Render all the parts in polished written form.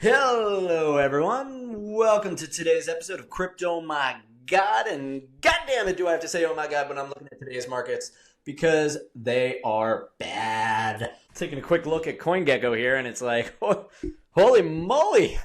Hello, everyone. Welcome to today's episode of Crypto My God. And goddamn it, do I have to say, oh my God, when I'm looking at today's markets because they are bad. Taking a quick look at CoinGecko here, and it's like, holy moly.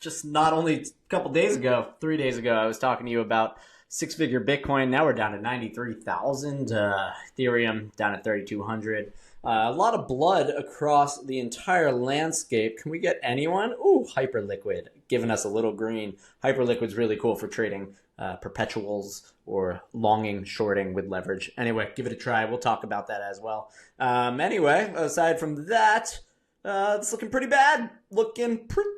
Just not only a couple days ago, 3 days ago, I was talking to you about six-figure Bitcoin. Now we're down to 93,000. Ethereum down at 3,200. A lot of blood across the entire landscape. Can we get anyone? Ooh, Hyperliquid, giving us a little green. Hyperliquid's really cool for trading perpetuals or longing, shorting with leverage. Anyway, give it a try. We'll talk about that as well. Anyway, aside from that, it's looking pretty bad. Looking pretty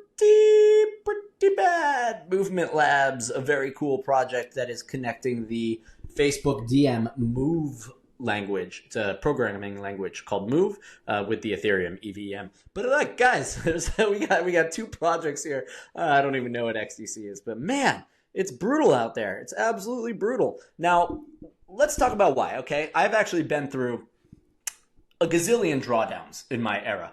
bad. Movement Labs, a very cool project that is connecting the Facebook DM Move language. It's a programming language called Move with the Ethereum EVM. But look, guys, we got two projects here. I don't even know what XDC is, but man, it's brutal out there. It's absolutely brutal. Now, let's talk about why, okay? I've actually been through a gazillion drawdowns in my era.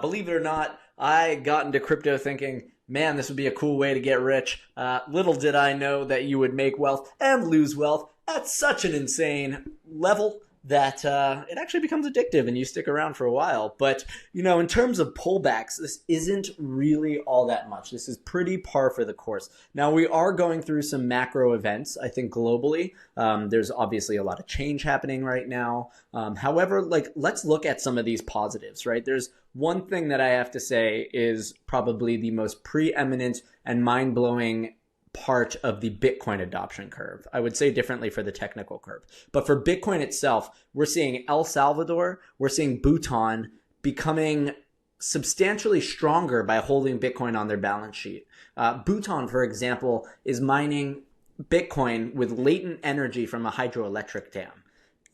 Believe it or not, I got into crypto thinking, man, this would be a cool way to get rich. Little did I know that you would make wealth and lose wealth at such an insane level that it actually becomes addictive and you stick around for a while. But, in terms of pullbacks, this isn't really all that much. This is pretty par for the course. Now, we are going through some macro events, I think, globally. There's obviously a lot of change happening right now. However, let's look at some of these positives, right? There's one thing that I have to say is probably the most preeminent and mind-blowing part of the Bitcoin adoption curve. I would say differently for the technical curve. But for Bitcoin itself, we're seeing El Salvador, we're seeing Bhutan becoming substantially stronger by holding Bitcoin on their balance sheet. Bhutan, for example, is mining Bitcoin with latent energy from a hydroelectric dam.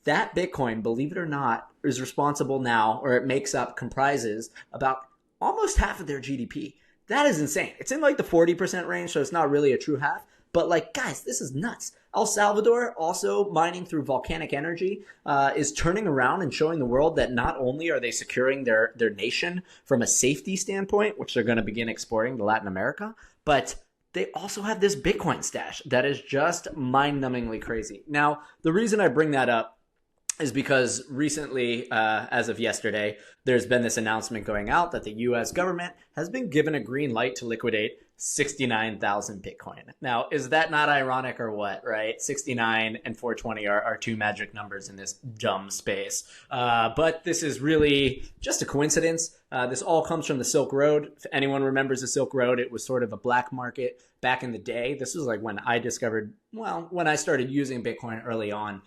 That Bitcoin, believe it or not, is responsible now, or it comprises about almost half of their GDP. That is insane. It's in the 40% range, so it's not really a true half. But guys, this is nuts. El Salvador, also mining through volcanic energy, is turning around and showing the world that not only are they securing their nation from a safety standpoint, which they're going to begin exporting to Latin America, but they also have this Bitcoin stash that is just mind-numbingly crazy. Now, the reason I bring that up is because recently, as of yesterday, there's been this announcement going out that the U.S. government has been given a green light to liquidate 69,000 Bitcoin. Now, is that not ironic or what, right? 69 and 420 are two magic numbers in this dumb space. But this is really just a coincidence. This all comes from the Silk Road. If anyone remembers the Silk Road, it was sort of a black market back in the day. This was when I started using Bitcoin early on.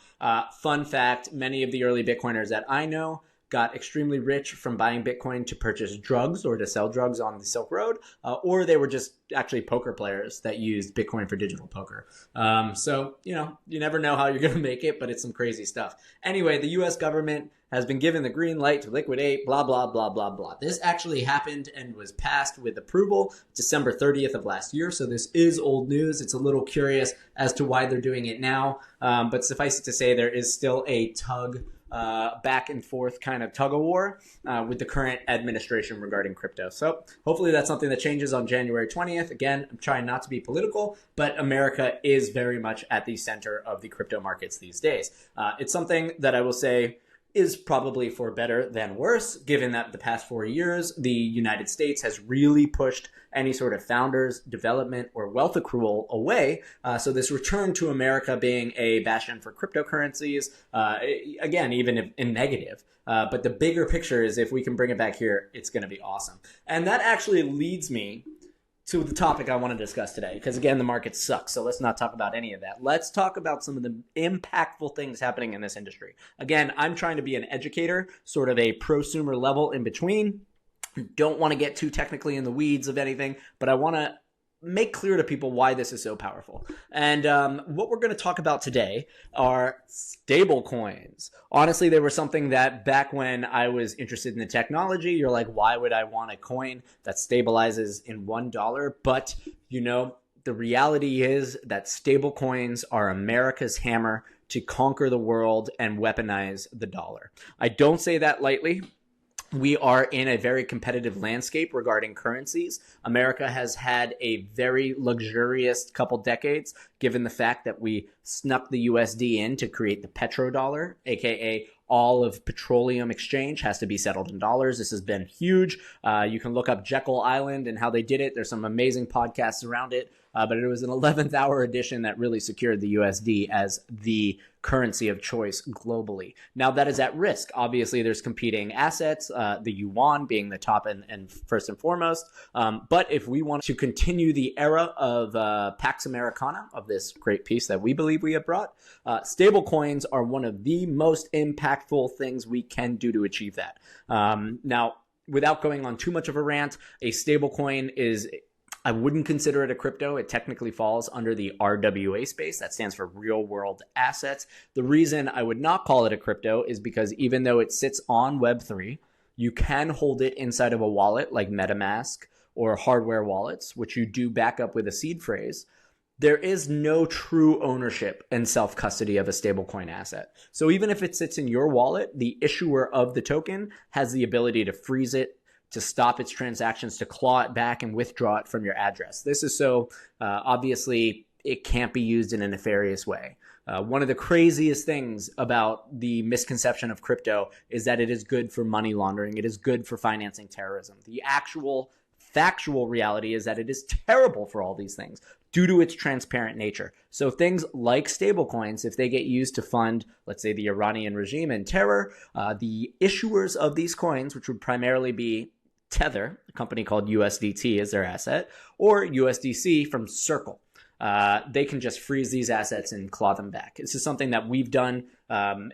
Fun fact, many of the early Bitcoiners that I know got extremely rich from buying Bitcoin to purchase drugs or to sell drugs on the Silk Road, or they were just actually poker players that used Bitcoin for digital poker. So, you never know how you're going to make it, but it's some crazy stuff. Anyway, the U.S. government has been given the green light to liquidate, blah, blah, blah, blah, blah. This actually happened and was passed with approval December 30th of last year, so this is old news. It's a little curious as to why they're doing it now, but suffice it to say there is still a back and forth kind of tug of war with the current administration regarding crypto. So hopefully that's something that changes on January 20th. Again, I'm trying not to be political, but America is very much at the center of the crypto markets these days. It's something that I will say is probably for better than worse, given that the past 4 years, the United States has really pushed any sort of founders, development, or wealth accrual away. So this return to America being a bastion for cryptocurrencies, again, even in negative. But the bigger picture is if we can bring it back here, it's going to be awesome. And that actually leads me to the topic I want to discuss today, because again, the market sucks, so let's not talk about any of that. Let's talk about some of the impactful things happening in this industry. Again, I'm trying to be an educator, sort of a prosumer level in between. Don't want to get too technically in the weeds of anything, but I want to make clear to people why this is so powerful. And what we're going to talk about today are stablecoins. Honestly, they were something that back when I was interested in the technology, you're like, why would I want a coin that stabilizes in $1? But, the reality is that stablecoins are America's hammer to conquer the world and weaponize the dollar. I don't say that lightly. We are in a very competitive landscape regarding currencies. America has had a very luxurious couple decades, given the fact that we snuck the USD in to create the petrodollar, aka all of petroleum exchange has to be settled in dollars. This has been huge. You can look up Jekyll Island and how they did it. There's some amazing podcasts around it. But it was an 11th hour edition that really secured the USD as the currency of choice globally. Now that is at risk. Obviously, there's competing assets, the yuan being the top and first and foremost. But if we want to continue the era of Pax Americana, of this great peace that we believe we have brought, stable coins are one of the most impactful things we can do to achieve that. Now, without going on too much of a rant, a stable coin is... I wouldn't consider it a crypto. It technically falls under the RWA space. That stands for real world assets. The reason I would not call it a crypto is because even though it sits on Web3, you can hold it inside of a wallet like MetaMask or hardware wallets, which you do back up with a seed phrase. There is no true ownership and self-custody of a stablecoin asset. So even if it sits in your wallet, the issuer of the token has the ability to freeze it, to stop its transactions, to claw it back and withdraw it from your address. This is so obviously it can't be used in a nefarious way. One of the craziest things about the misconception of crypto is that it is good for money laundering. It is good for financing terrorism. The actual factual reality is that it is terrible for all these things due to its transparent nature. So things like stablecoins, if they get used to fund, let's say, the Iranian regime and terror, the issuers of these coins, which would primarily be Tether, a company called USDT as their asset, or USDC from Circle. They can just freeze these assets and claw them back. This is something that we've done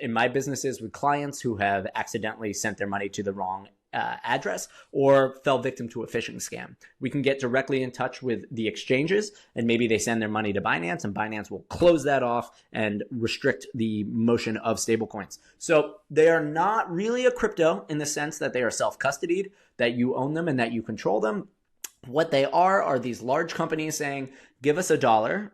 in my businesses with clients who have accidentally sent their money to the wrong address or fell victim to a phishing scam. We can get directly in touch with the exchanges, and maybe they send their money to Binance, and Binance will close that off and restrict the motion of stablecoins. So they are not really a crypto in the sense that they are self-custodied, that you own them and that you control them. What they are these large companies saying, give us $1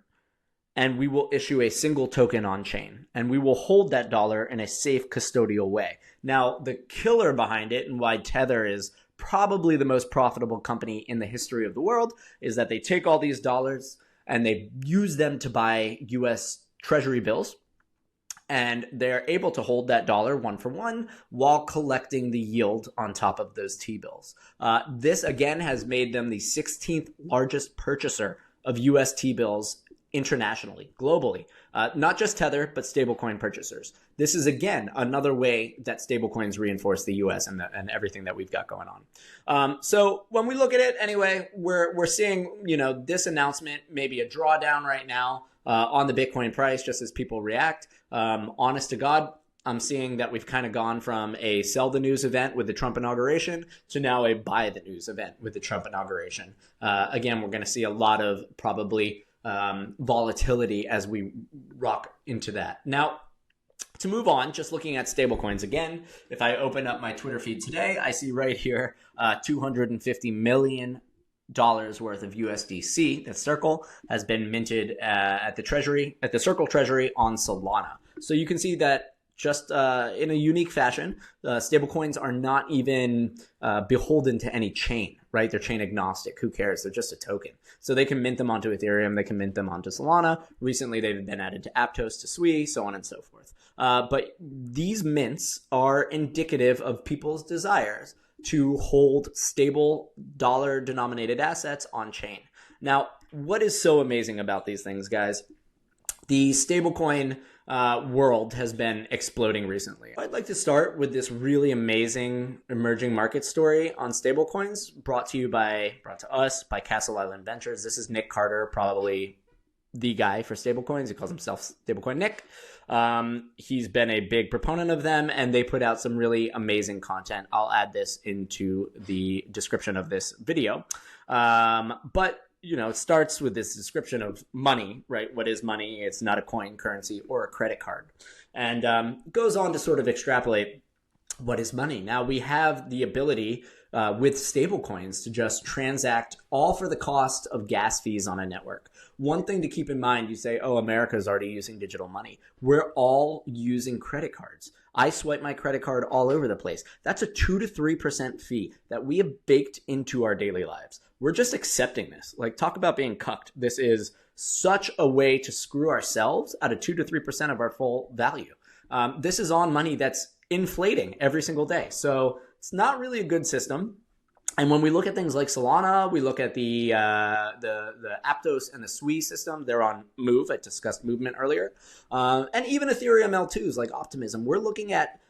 and we will issue a single token on chain, and we will hold that dollar in a safe custodial way. Now, the killer behind it and why Tether is probably the most profitable company in the history of the world is that they take all these dollars and they use them to buy US Treasury bills. And they're able to hold that dollar one for one while collecting the yield on top of those T-bills. This, again, has made them the 16th largest purchaser of US T-bills internationally, globally. Not just Tether, but stablecoin purchasers. This is, again, another way that stablecoins reinforce the US and everything that we've got going on. So when we look at it, anyway, we're seeing, this announcement, maybe a drawdown right now on the Bitcoin price, just as people react. Honest to God, I'm seeing that we've kind of gone from a sell the news event with the Trump inauguration to now a buy the news event with the Trump inauguration. Again, we're going to see a lot of probably volatility as we rock into that. Now, to move on, just looking at stablecoins again, if I open up my Twitter feed today, I see right here $250 million worth of USDC, that Circle, has been minted at the Circle Treasury on Solana. So you can see that just in a unique fashion, stablecoins are not even beholden to any chain, right? They're chain agnostic. Who cares? They're just a token. So they can mint them onto Ethereum. They can mint them onto Solana. Recently, they've been added to Aptos, to Sui, so on and so forth. But these mints are indicative of people's desires to hold stable dollar-denominated assets on chain. Now, what is so amazing about these things, guys? The stablecoin world has been exploding recently. I'd like to start with this really amazing emerging market story on stablecoins brought to us by Castle Island Ventures. This is Nick Carter, probably the guy for stablecoins. He calls himself Stablecoin Nick. He's been a big proponent of them, and they put out some really amazing content. I'll add this into the description of this video. But it starts with this description of money, right? What is money? It's not a coin, currency, or a credit card. And goes on to sort of extrapolate what is money. Now, we have the ability with stablecoins to just transact all for the cost of gas fees on a network. One thing to keep in mind, you say, oh, America's already using digital money. We're all using credit cards. I swipe my credit card all over the place. That's a 2 to 3% fee that we have baked into our daily lives. We're just accepting this. Like, talk about being cucked. This is such a way to screw ourselves out of 2 to 3% of our full value. This is on money that's inflating every single day. So it's not really a good system. And when we look at things like Solana, we look at the Aptos and the SWI system. They're on Move. I discussed movement earlier. And even Ethereum L2s like Optimism. We're looking at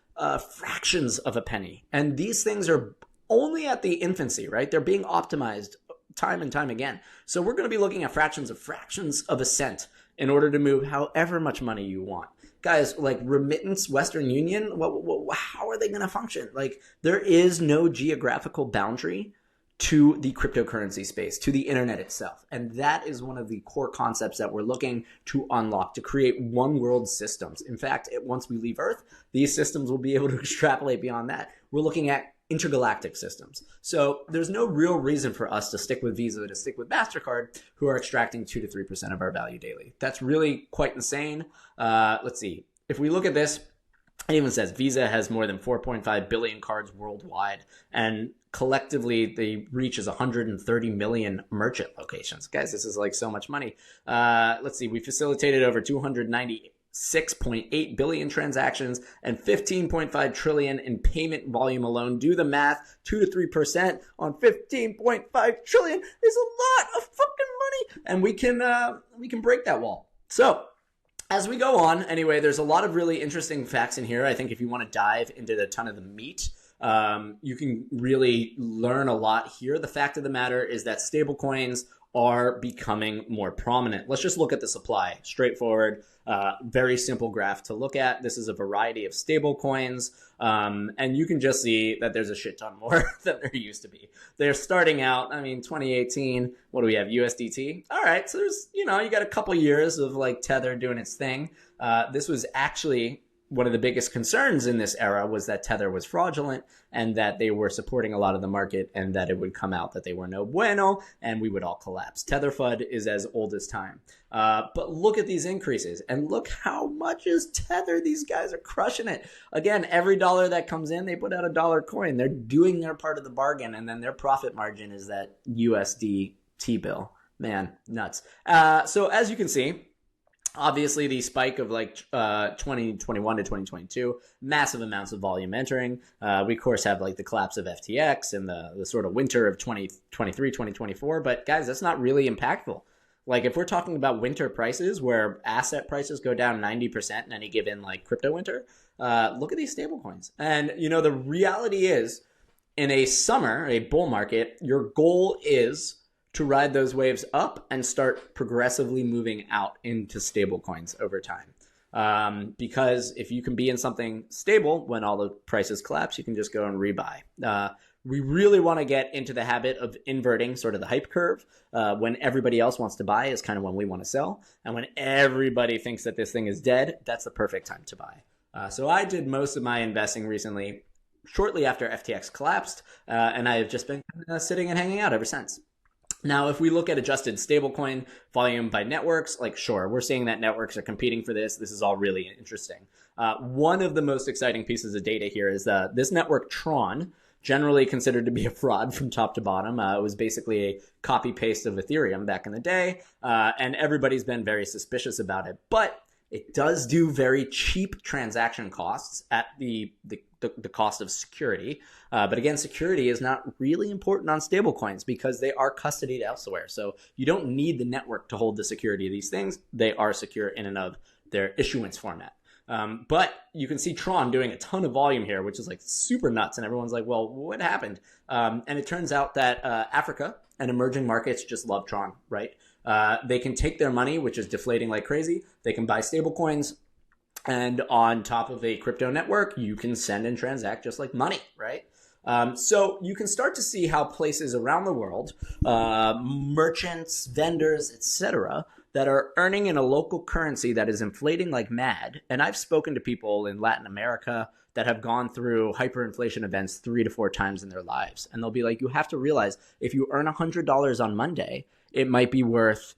fractions of a penny. And these things are only at the infancy, right? They're being optimized time and time again. So we're going to be looking at fractions of a cent in order to move however much money you want. Guys, like remittance, Western Union, how are they going to function? Like, there is no geographical boundary to the cryptocurrency space, to the internet itself. And that is one of the core concepts that we're looking to unlock, to create one world systems. In fact, once we leave Earth, these systems will be able to extrapolate beyond that. We're looking at intergalactic systems. So there's no real reason for us to stick with Visa, to stick with MasterCard, who are extracting 2 to 3% of our value daily. That's really quite insane. Let's see. If we look at this, it even says Visa has more than 4.5 billion cards worldwide, and collectively the reach is 130 million merchant locations. Guys, this is like so much money. Let's see. We facilitated over 296.8 billion transactions and 15.5 trillion in payment volume alone. Do the math. 2 to 3% on 15.5 trillion is a lot of fucking money, and we can break that wall. So as we go on, anyway, there's a lot of really interesting facts in here. I think if you want to dive into a ton of the meat, you can really learn a lot here. The fact of the matter is that stablecoins are becoming more prominent. Let's just look at the supply. Straightforward, very simple graph to look at. This is a variety of stable coins, and you can just see that there's a shit ton more than there used to be. They're starting out, 2018, what do we have, USDT? All right, so there's, you got a couple years of like Tether doing its thing. This was actually one of the biggest concerns in this era, was that Tether was fraudulent and that they were supporting a lot of the market, and that it would come out that they were no bueno and we would all collapse. Tether FUD is as old as time. But look at these increases, and look how much is Tether. These guys are crushing it. Again, every dollar that comes in, they put out a dollar coin. They're doing their part of the bargain, and then their profit margin is that USD T-bill. Man, nuts. So as you can see, obviously, the spike of like 2021 to 2022, massive amounts of volume entering. We, of course, have like the collapse of FTX and the sort of winter of 2023, 2024. But guys, that's not really impactful. Like, if we're talking about winter prices where asset prices go down 90% in any given like crypto winter, look at these stablecoins. And, the reality is, in a summer, a bull market, your goal is to ride those waves up and start progressively moving out into stablecoins over time. Because if you can be in something stable when all the prices collapse, you can just go and rebuy. We really want to get into the habit of inverting sort of the hype curve. When everybody else wants to buy is kind of when we want to sell. And when everybody thinks that this thing is dead, that's the perfect time to buy. So I did most of my investing recently shortly after FTX collapsed, and I have just been sitting and hanging out ever since. Now, if we look at adjusted stablecoin volume by networks, like, sure, we're seeing that networks are competing for this. This is all really interesting. One of the most exciting pieces of data here is this network Tron, generally considered to be a fraud from top to bottom. It was basically a copy paste of Ethereum back in the day, and everybody's been very suspicious about it. But it does do very cheap transaction costs at the cost of security. But again, security is not really important on stablecoins because they are custodied elsewhere. So you don't need the network to hold the security of these things. They are secure in and of their issuance format. But you can see Tron doing a ton of volume here, which is like super nuts. And everyone's like, well, what happened? And it turns out that Africa and emerging markets just love Tron, right? They can take their money, which is deflating like crazy. They can buy stablecoins. And on top of a crypto network, you can send and transact just like money, right? So you can start to see how places around the world, merchants, vendors, etc., that are earning in a local currency that is inflating like mad. And I've spoken to people in Latin America that have gone through hyperinflation events 3 to 4 times in their lives. And they'll be like, you have to realize if you earn $100 on Monday, it might be worth,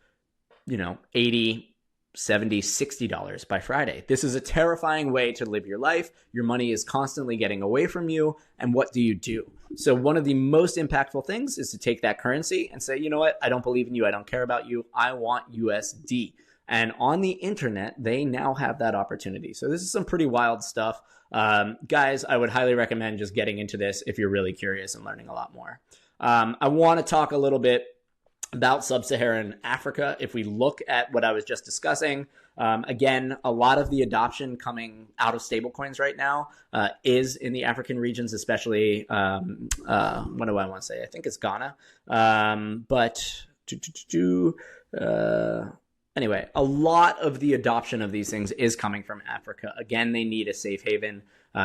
80 $70, $60 by Friday. This is a terrifying way to live your life. Your money is constantly getting away from you. And what do? So one of the most impactful things is to take that currency and say, you know what? I don't believe in you. I don't care about you. I want USD. And on the internet, they now have that opportunity. So this is some pretty wild stuff. Guys, I would highly recommend just getting into this if you're really curious and learning a lot more. I want to talk a little bit about sub-Saharan Africa. If we look at what I was just discussing, again, a lot of the adoption coming out of stablecoins right now is in the African regions, especially, what do I want to say? I think it's Ghana. Anyway, a lot of the adoption of these things is coming from Africa. Again, they need a safe haven.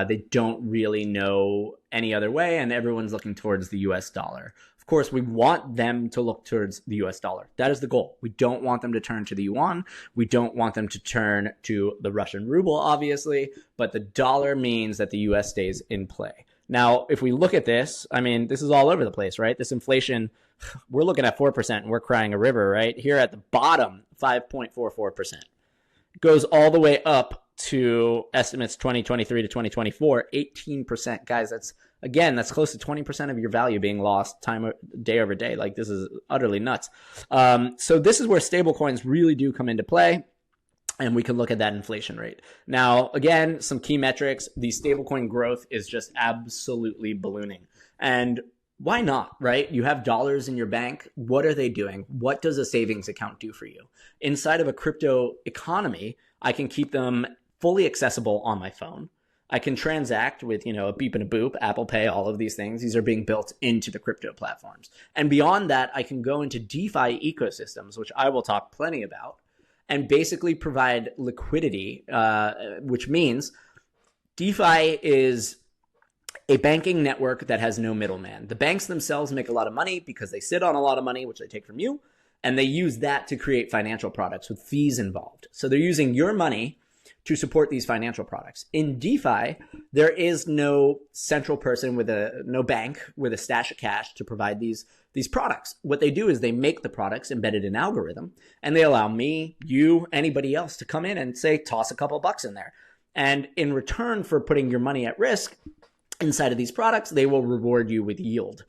They don't really know any other way, and everyone's looking towards the US dollar. Of course, we want them to look towards the US dollar. That is the goal. We don't want them to turn to the yuan. We don't want them to turn to the Russian ruble, obviously, but the dollar means that the US stays in play. Now, if we look at this, I mean, this is all over the place, right? This inflation, we're looking at 4% and we're crying a river, right? Here at the bottom, 5.44%. It goes all the way up to estimates 2023 to 2024, 18%. Guys, that's close to 20% of your value being lost day over day. Like, this is utterly nuts. So this is where stablecoins really do come into play. And we can look at that inflation rate. Now, again, some key metrics. The stablecoin growth is just absolutely ballooning. And why not, right? You have dollars in your bank. What are they doing? What does a savings account do for you? Inside of a crypto economy, I can keep them fully accessible on my phone. I can transact with, a beep and a boop, Apple Pay, all of these things. These are being built into the crypto platforms. And beyond that, I can go into DeFi ecosystems, which I will talk plenty about, and basically provide liquidity, which means DeFi is a banking network that has no middleman. The banks themselves make a lot of money because they sit on a lot of money, which they take from you, and they use that to create financial products with fees involved. So they're using your money to support these financial products. In DeFi, there is no central person no bank with a stash of cash to provide these products. What they do is they make the products embedded in algorithm, and they allow me, you, anybody else to come in and say, toss a couple bucks in there. And in return for putting your money at risk inside of these products, they will reward you with yield.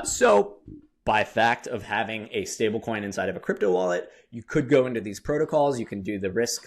So by fact of having a stablecoin inside of a crypto wallet, you could go into these protocols. You can do the risk,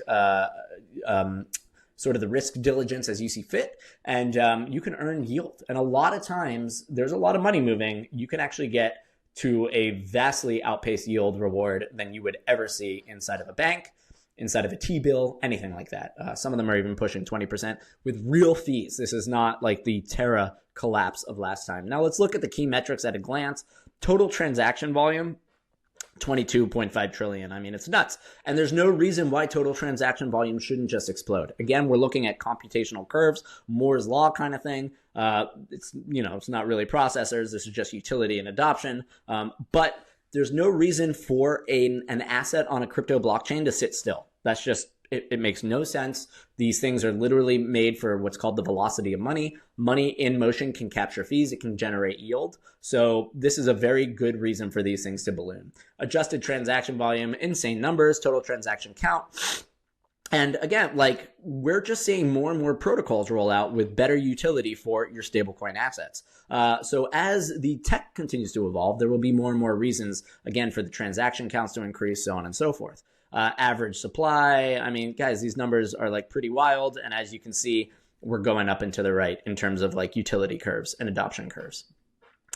sort of the risk diligence as you see fit, and you can earn yield. And a lot of times, there's a lot of money moving. You can actually get to a vastly outpaced yield reward than you would ever see inside of a bank, inside of a T-bill, anything like that. Some of them are even pushing 20% with real fees. This is not like the Terra collapse of last time. Now let's look at the key metrics at a glance. Total transaction volume, 22.5 trillion. I mean, it's nuts. And there's no reason why total transaction volume shouldn't just explode. Again, we're looking at computational curves, Moore's law kind of thing. It's not really processors. This is just utility and adoption. But there's no reason for an asset on a crypto blockchain to sit still. That's just, it makes no sense. These things are literally made for what's called the velocity of money. Money in motion can capture fees. It can generate yield. So this is a very good reason for these things to balloon. Adjusted transaction volume, insane numbers, total transaction count. And again, we're just seeing more and more protocols roll out with better utility for your stablecoin assets. So as the tech continues to evolve, there will be more and more reasons, again, for the transaction counts to increase, so on and so forth. Average supply. I mean, guys, these numbers are pretty wild. And as you can see, we're going up and to the right in terms of utility curves and adoption curves.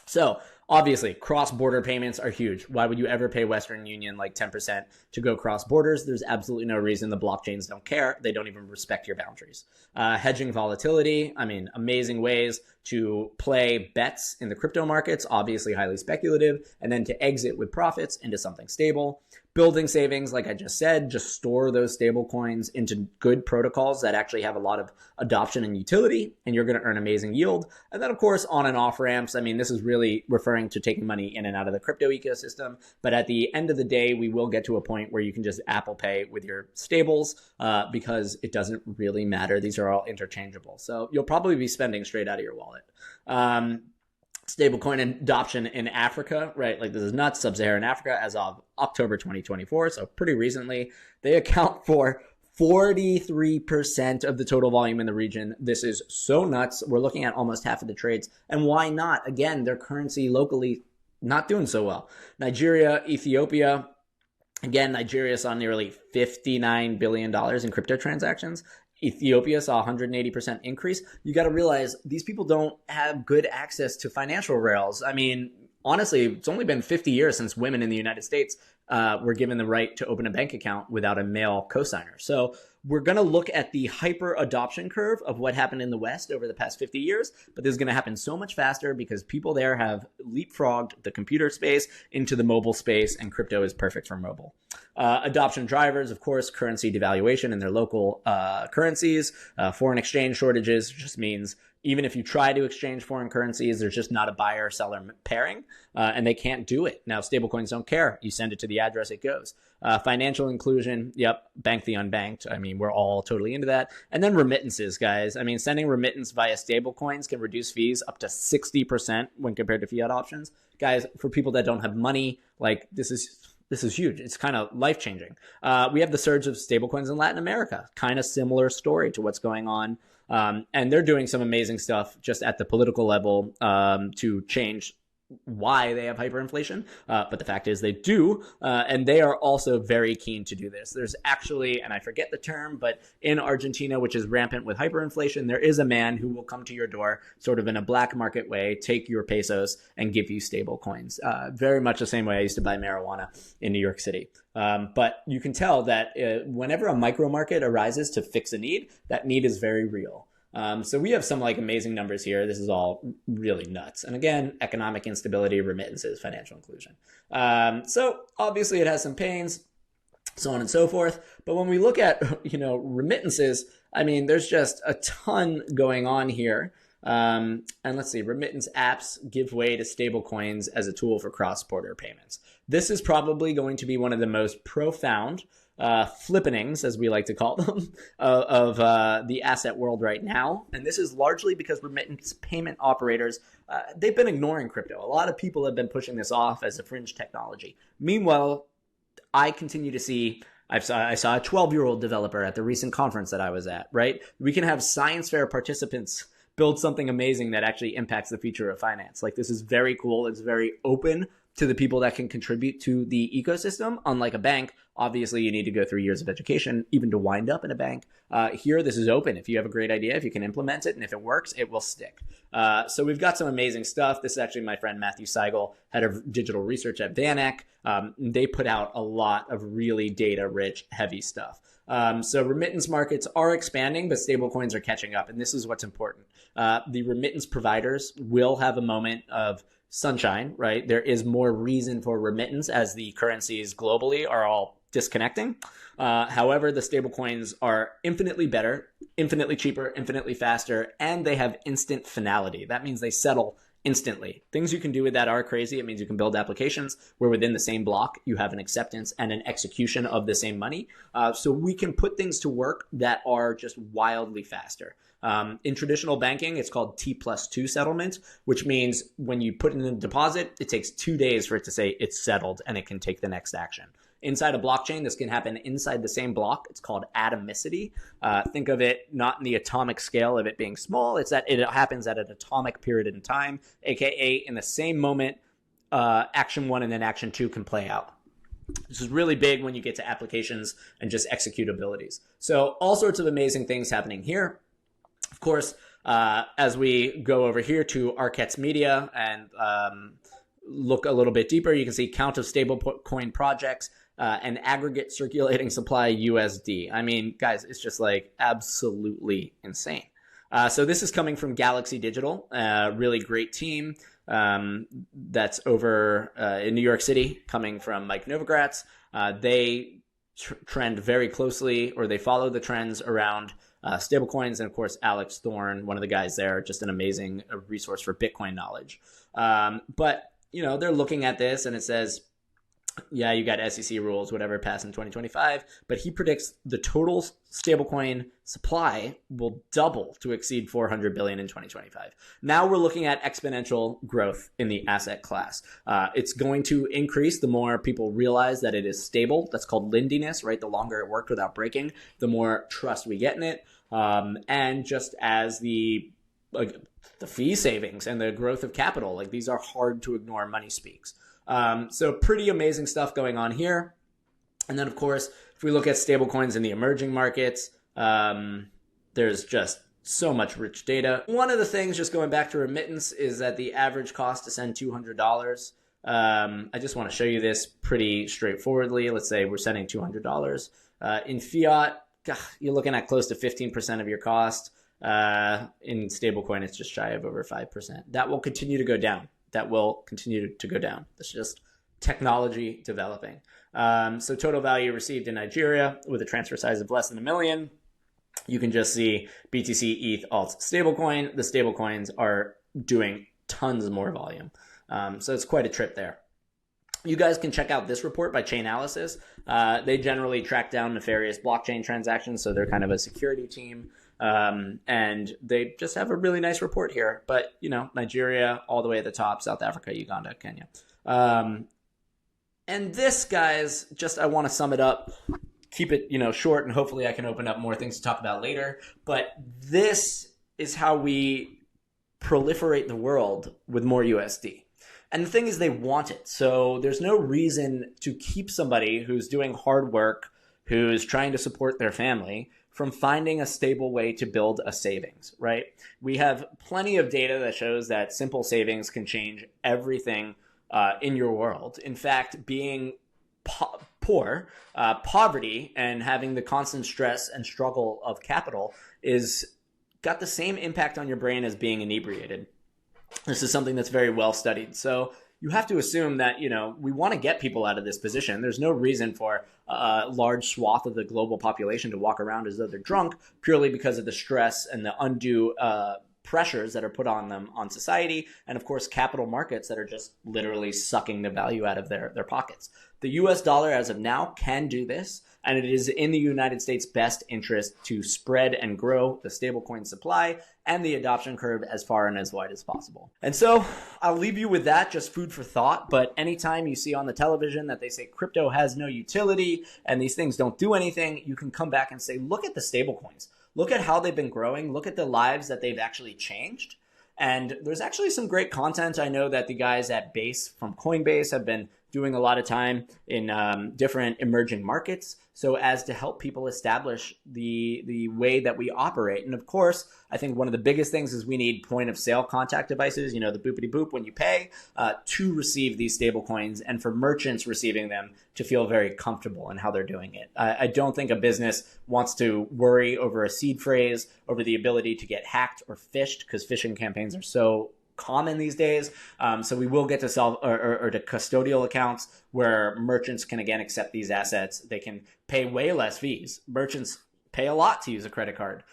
So obviously, cross-border payments are huge. Why would you ever pay Western Union 10% to go cross borders? There's absolutely no reason. The blockchains don't care. They don't even respect your boundaries. Hedging volatility. I mean, amazing ways to play bets in the crypto markets, obviously highly speculative, and then to exit with profits into something stable. Building savings, like I just said, just store those stable coins into good protocols that actually have a lot of adoption and utility, and you're going to earn amazing yield. And then, of course, on and off ramps. I mean, this is really referring to taking money in and out of the crypto ecosystem. But at the end of the day, we will get to a point where you can just Apple Pay with your stables because it doesn't really matter. These are all interchangeable. So you'll probably be spending straight out of your wallet. Stablecoin adoption in Africa, right? Like this is nuts. Sub-Saharan Africa as of October 2024, so pretty recently, they account for 43% of the total volume in the region. This is so nuts. We're looking at almost half of the trades. And why not? Again, their currency locally not doing so well. Nigeria, Ethiopia. Again, Nigeria saw nearly $59 billion in crypto transactions. Ethiopia saw a 180% increase. You got to realize these people don't have good access to financial rails. I mean, honestly, it's only been 50 years since women in the United States were given the right to open a bank account without a male cosigner. So we're going to look at the hyper adoption curve of what happened in the West over the past 50 years, but this is going to happen so much faster because people there have leapfrogged the computer space into the mobile space, and crypto is perfect for mobile. Adoption drivers, of course, currency devaluation in their local currencies, foreign exchange shortages, just means even if you try to exchange foreign currencies, there's just not a buyer-seller pairing, and they can't do it. Now, stablecoins don't care. You send it to the address, it goes. Financial inclusion, yep, bank the unbanked. I mean, we're all totally into that. And then remittances, guys. I mean, sending remittance via stablecoins can reduce fees up to 60% when compared to fiat options. Guys, for people that don't have money, like this is huge. It's kind of life-changing. We have the surge of stablecoins in Latin America. Kind of similar story to what's going on. And they're doing some amazing stuff just at the political level to change why they have hyperinflation. But the fact is they do. And they are also very keen to do this. There's actually, and I forget the term, but in Argentina, which is rampant with hyperinflation, there is a man who will come to your door sort of in a black market way, take your pesos and give you stable coins. Very much the same way I used to buy marijuana in New York City. But you can tell that whenever a micro market arises to fix a need, that need is very real. So we have some like amazing numbers here. This is all really nuts. And again, economic instability, remittances, financial inclusion. So obviously it has some pains, so on and so forth. But when we look at, remittances, I mean, there's just a ton going on here. And let's see, remittance apps give way to stable coins as a tool for cross-border payments. This is probably going to be one of the most profound flippenings, as we like to call them, of the asset world right now. And this is largely because remittance payment operators, they've been ignoring crypto. A lot of people have been pushing this off as a fringe technology. Meanwhile, I continue to see, I saw a 12-year-old developer at the recent conference that I was at, right? We can have science fair participants build something amazing that actually impacts the future of finance. Like, this is very cool. It's very open to the people that can contribute to the ecosystem. Unlike a bank, obviously you need to go through years of education even to wind up in a bank. Here, this is open. If you have a great idea, if you can implement it, and if it works, it will stick. So we've got some amazing stuff. This is actually my friend Matthew Seigel, head of digital research at VanEck. They put out a lot of really data-rich, heavy stuff. So remittance markets are expanding, but stablecoins are catching up. And this is what's important. The remittance providers will have a moment of sunshine, right? There is more reason for remittance as the currencies globally are all disconnecting. However, the stablecoins are infinitely better, infinitely cheaper, infinitely faster, and they have instant finality. That means they settle instantly. Things you can do with that are crazy. It means you can build applications where within the same block, you have an acceptance and an execution of the same money. So we can put things to work that are just wildly faster. In traditional banking, it's called T+2 settlement, which means when you put in a deposit, it takes 2 days for it to say it's settled and it can take the next action. Inside a blockchain, this can happen inside the same block. It's called atomicity. Think of it not in the atomic scale of it being small. It's that it happens at an atomic period in time, aka in the same moment, action 1 and then action 2 can play out. This is really big when you get to applications and just executabilities. So all sorts of amazing things happening here. Of course, as we go over here to Arquette's Media and look a little bit deeper, you can see count of stablecoin projects and aggregate circulating supply USD. I mean, guys, it's just like absolutely insane. So this is coming from Galaxy Digital, a really great team that's over in New York City, coming from Mike Novogratz. They trend very closely, or they follow the trends around stablecoins, and of course Alex Thorne, one of the guys there, just an amazing resource for Bitcoin knowledge. But they're looking at this and it says Yeah, you got SEC rules, whatever, pass in 2025, but he predicts the total stablecoin supply will double to exceed 400 billion in 2025. Now we're looking at exponential growth in the asset class. It's going to increase the more people realize that it is stable. That's called lindiness, right? The longer it worked without breaking, the more trust we get in it. And just as the fee savings and the growth of capital, like these are hard to ignore money speaks. So pretty amazing stuff going on here. And then, of course, if we look at stablecoins in the emerging markets, there's just so much rich data. One of the things, just going back to remittance, is that the average cost to send $200. I just want to show you this pretty straightforwardly. Let's say we're sending $200. In fiat, you're looking at close to 15% of your cost. In stablecoin, it's just shy of over 5%. That will continue to go down. That's just technology developing. So total value received in Nigeria with a transfer size of less than $1 million. You can just see BTC, ETH, alt, stablecoin. The stablecoins are doing tons more volume. So it's quite a trip there. You guys can check out this report by Chainalysis. They generally track down nefarious blockchain transactions, so they're kind of a security team. And they just have a really nice report here. But, Nigeria all the way at the top, South Africa, Uganda, Kenya. And this, guys, I want to sum it up, keep it, short, and hopefully I can open up more things to talk about later. But this is how we proliferate the world with more USD. And the thing is, they want it. So there's no reason to keep somebody who's doing hard work, who's trying to support their family, from finding a stable way to build a savings, right? We have plenty of data that shows that simple savings can change everything in your world. In fact, being poor, poverty, and having the constant stress and struggle of capital is got the same impact on your brain as being inebriated. This is something that's very well studied. So you have to assume that, we want to get people out of this position. There's no reason for a large swath of the global population to walk around as though they're drunk purely because of the stress and the undue pressures that are put on them on society. And of course, capital markets that are just literally sucking the value out of their pockets. The US dollar as of now can do this. And it is in the United States' best interest to spread and grow the stablecoin supply and the adoption curve as far and as wide as possible. And so I'll leave you with that, just food for thought. But anytime you see on the television that they say crypto has no utility and these things don't do anything, you can come back and say, look at the stablecoins. Look at how they've been growing. Look at the lives that they've actually changed. And there's actually some great content. I know that the guys at Base from Coinbase have been doing a lot of time in different emerging markets so as to help people establish the way that we operate. And of course, I think one of the biggest things is we need point of sale contact devices, the boopity boop when you pay, to receive these stable coins and for merchants receiving them to feel very comfortable in how they're doing it. I don't think a business wants to worry over a seed phrase, over the ability to get hacked or phished, because phishing campaigns are so common these days. So we will get to self or to custodial accounts where merchants can again accept these assets. They can pay way less fees. Merchants pay a lot to use a credit card.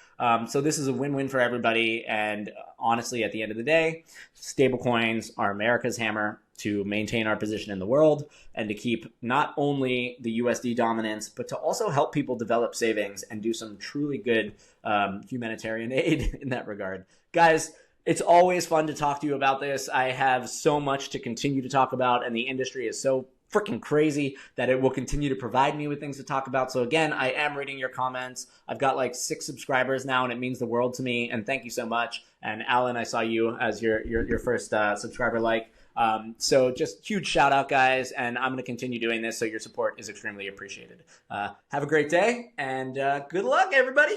So this is a win-win for everybody. And honestly, at the end of the day, stablecoins are America's hammer to maintain our position in the world and to keep not only the USD dominance, but to also help people develop savings and do some truly good humanitarian aid in that regard. Guys, it's always fun to talk to you about this. I have so much to continue to talk about, and the industry is so freaking crazy that it will continue to provide me with things to talk about. So again, I am reading your comments. I've got like 6 subscribers now, and it means the world to me. And thank you so much. And Alan, I saw you as your first subscriber. So just huge shout out, guys. And I'm going to continue doing this. So your support is extremely appreciated. Have a great day and good luck, everybody.